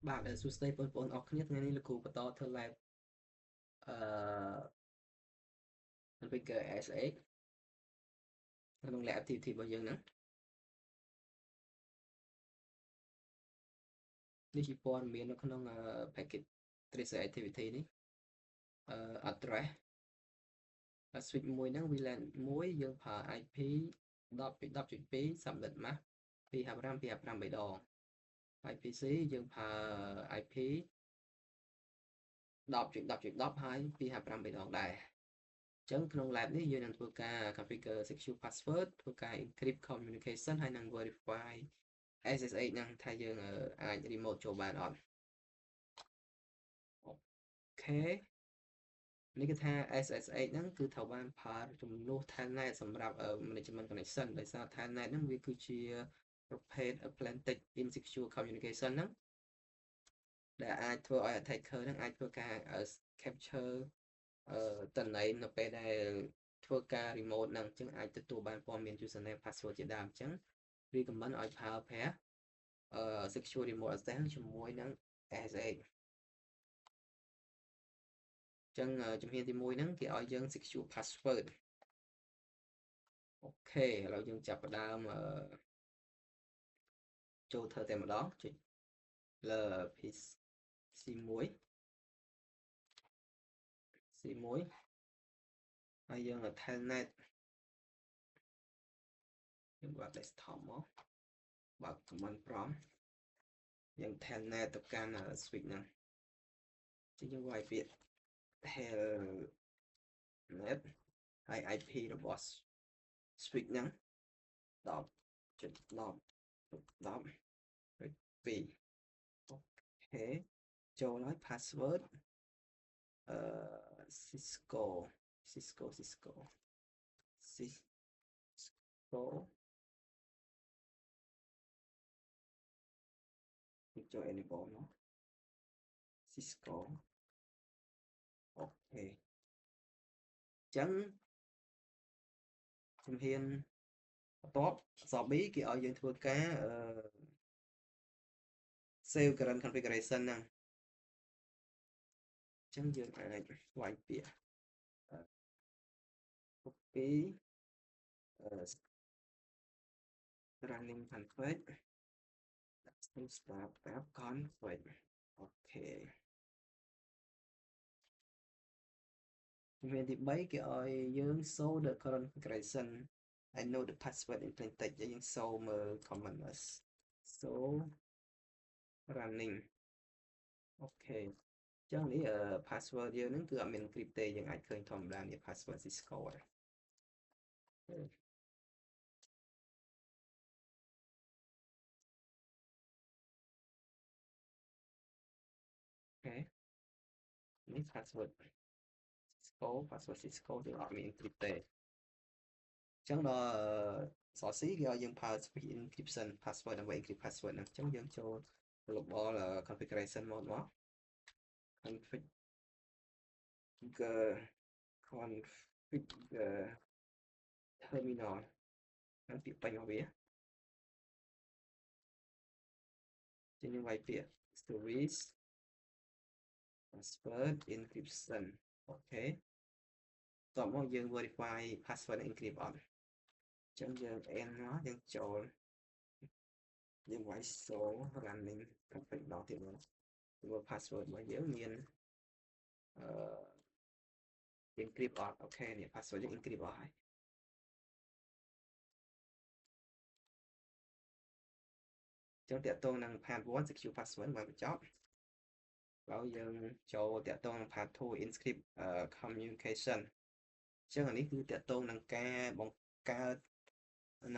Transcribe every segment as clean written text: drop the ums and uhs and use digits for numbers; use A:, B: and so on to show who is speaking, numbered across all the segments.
A: បាទសួស្តីបងប្អូនអរគ្នាថ្ងៃនេះលោកគ្រូបន្តធ្វើ live អឺ configure SX ក្នុង lab activity របស់យើងហ្នឹងនេះជាព័ត៌មាននៅក្នុងpackage tracer activity នេះaddress switch មួយហ្នឹង VLAN មួយយើងប្រើ IP 10.10.2 subnet mask 255 255 3ដង IPC យើងប្រើ IP 10.10.10 ហើយ255 3ដងដែរអញ្ចឹងក្នុង lab នេះយើងនឹងធ្វើការ configure secure password ធ្វើការ encrypt communication ហើយនឹង verify SSH ហ្នឹងថាយើងអាច remote ចូលបានអត់អូខេនេះគឺថា SSH ហ្នឹងគឺត្រូវបានប្រើជំនួស Telnet សម្រាប់ management connection ដោយសារ Telnet ហ្នឹងវាគឺជាប្រភេទ plain text insecure communication ហ្នឹងដែលអាចធ្វើឲ្យ attacker ហ្នឹងអាចធ្វើការ capture ទិន្នន័យនៅពេលដែលធ្វើការ remote ហ្នឹងអញ្ចឹងអាចទទួលបានព័ត៌មាន username password ជាដើមអញ្ចឹង recommend ឲ្យប្រើប្រាស់secure remote access ជាមួយនឹង SSH អញ្ចឹងជំហានទី1ហ្នឹងគេឲ្យយើង secure password អូខេឥឡូវយើងចាប់ផ្ដើមចូលធ្វើតែម្ដងចុចលើ PC1 C1 ហើយយើង telnet យើងបើក desktop មកបើក command prompt យើង telnet ទៅកាន់ switch ហ្នឹងចឹងយើងវាយពាក្យ telnet ហើយ IP របស់ switch ហ្នឹង10.10.10 2អូខេចូលហើយ password Cisco Cisco ចូល enable មក Cisco អូខេអញ្ចឹងជំហានបន្ទាប់អក្សរ B គេឲ្យយើងធ្វើការsave current configuration ហ្នឹងអញ្ចឹងយើងអាចវាយពាក្យ copy running config start app config អូខេជំហានទី3គេឲ្យយើង show the current configuration I know the password in plain text យើង show មើល command show running អូខេអញ្ចឹងនេះpassword យើងហ្នឹងគឺអត់មាន encrypt ទេយើងអាចឃើញធម្មតានេះ password Cisco ហ្នឹងអូខេនេះ password Cisco យើងអត់មាន encrypt ទេអញ្ចឹងដល់សរ C គេឲ្យយើងប្រើ switch encryption password ដើម្បី encrypt password ហ្នឹងអញ្ចឹងយើងចូល global configuration mode មក configure terminal ហ្នឹងពាក្យពេញរបស់វាចឹងយើងវាយពាក្យ service password encryption អូខេតោះមកយើង verify password encrypt អត់អញ្ចឹងយើង end មកយើងចូលយើងវាយ show running config ដល់ទៀតមកព្រោះ password របស់យើងមានencrypt អត់អូខេនេះ password យើង encrypt អស់ហើយអញ្ចឹងតាក់ទងនឹង part 1 secure password បានបញ្ចប់ហើយយើងចូលតាក់ទងនឹង part 2 encrypt communication អញ្ចឹងអានេះគឺតាក់ទងនឹងការបង្កើត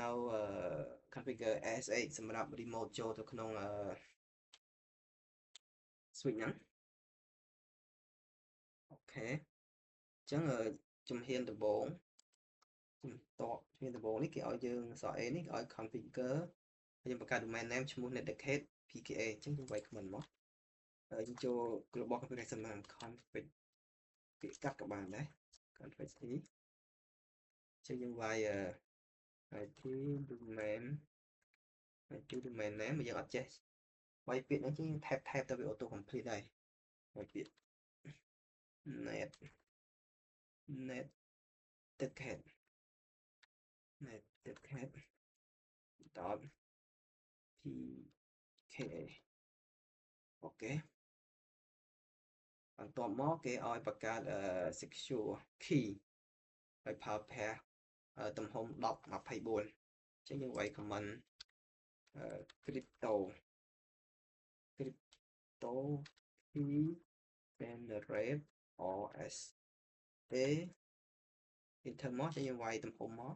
A: នៅ configure SSH សម្រាប់ remote ចូលទៅក្នុងswitch ហ្នឹងអូខេអញ្ចឹងជំហានដំបូងជំហានដំបូងនេះគេឲ្យយើងអក្សរ A នេះគេឲ្យ configure ហើយយើងបង្កើត domain name ឈ្មោះ netdecade pka អញ្ចឹងយើងវាយ command មកយើងចូល global configuration មក config ពាក្យកាត់ក៏បានដែរ config នេះអញ្ចឹងយើងវាយIP domain IP domain name យើងអត់ចេះ វាយពាក្យហ្នឹងជាថែបទៅវា auto complete ហើយវាយពាក្យ net ticket dot pk អូខេបន្ទាប់មកគេឲ្យបង្កើតsecure key ហើយ pair ទំហំ1024ចឹងយើងវាយ comment crypto key generate RSA enter មកចឹងយើងវាយទំហំមក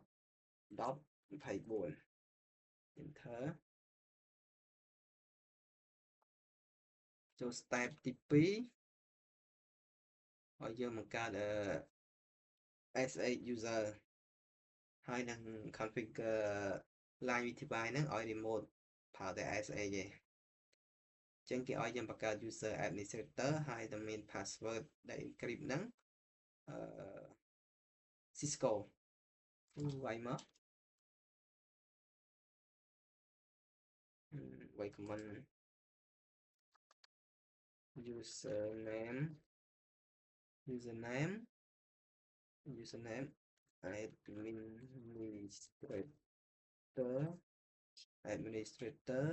A: 1024 enter ចូល step ទី2ឲ្យយើងបង្កើតS8 user ហើយនឹង configure line VTY ហ្នឹងឲ្យ remote ប្រើតែ S8 ទេចឹងគេឲ្យយើងបង្កើត user administrator ហើយនឹងមាន password ដែល encrypt ហ្នឹងCisco វាយមកវាយ command username administrator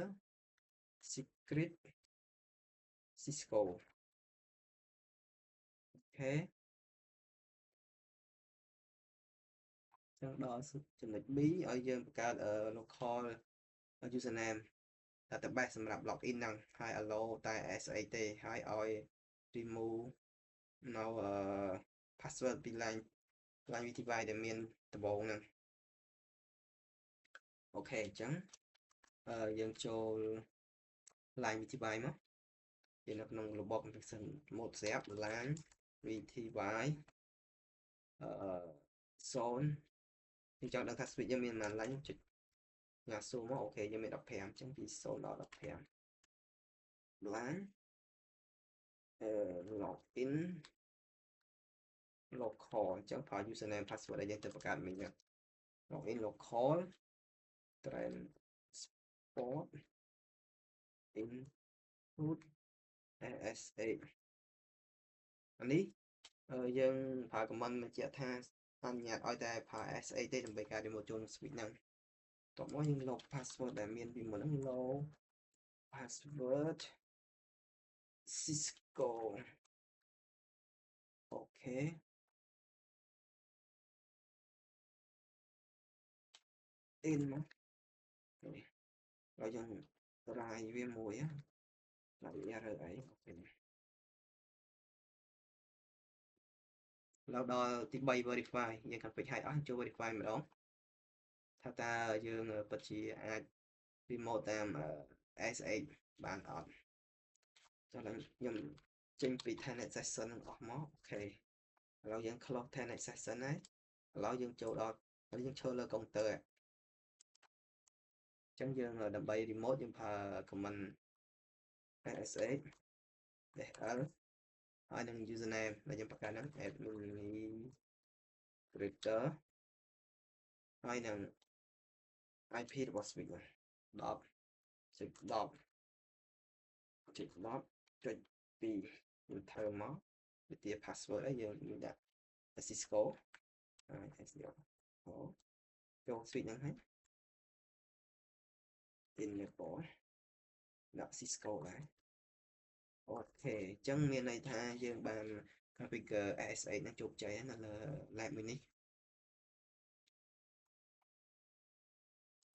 A: secret Cisco អូខេចឹងដល់ចំណុច B ឲ្យយើងបង្កើតlocal username database សម្រាប់ login ហ្នឹងហើយ allow តែ S8 ទេហើយឲ្យ remove នៅ password ពី line VTY ដែលមានដំបូងហ្នឹងអូខេអញ្ចឹងយើងចូល line VTY មកយើងនៅក្នុងរបប configuration mode ស្រាប់ line VTY 0យើងចង់ដឹងថា switch យើងមានប៉ុន្មាន line ចុចញ៉ាំស៊ូមកអូខេយើងមាន15អញ្ចឹងពី0ដល់15 line login local អញ្ចឹងប្រើ username password ដែលយើងទៅបង្កើតមិញហ្នឹង login local transport input AS8 អានេះយើងប្រើ command បញ្ជាក់ថាអនុញ្ញាតឲ្យតែប្រើ S8 ទេដើម្បីការ remote ចូល switch ហ្នឹងតោះមកយើងលុប password ដែលមានពីមុនហ្នឹង low password Cisco អូខេin មកហើយយើងរាយវាមួយណាវារើអីអូខេដល់ទី3 verify យើង config ឲ្យអស់ចូល verify ម្ដងថាតើយើងពិតជាអាច remote តាម S8 បានអត់ចាំខ្ញុំចេញពី Tennet session ហ្នឹងអស់មកអូខេឥឡូវយើង close Tennet session ហើយឥឡូវយើងចូលដល់យើងឈរលើ counter អញ្ចឹងយើងដើម្បី remote យើងប្រើ command S8 -l ហើយនឹង username ដែលយើងបង្កើតហ្នឹង administrator ហើយនឹង IP របស់ switch 10.10.10.2 enter មកវាជា password ហើយយើងដាក់ Cisco ហើយ SDO ចូល switch ហ្នឹងហើយ enable ដាក់ Cisco ដែរអូខេអញ្ចឹងមានន័យថាយើងបាន configure AS8 ហ្នឹងជោគជ័យនៅលើ lab មួយនេះ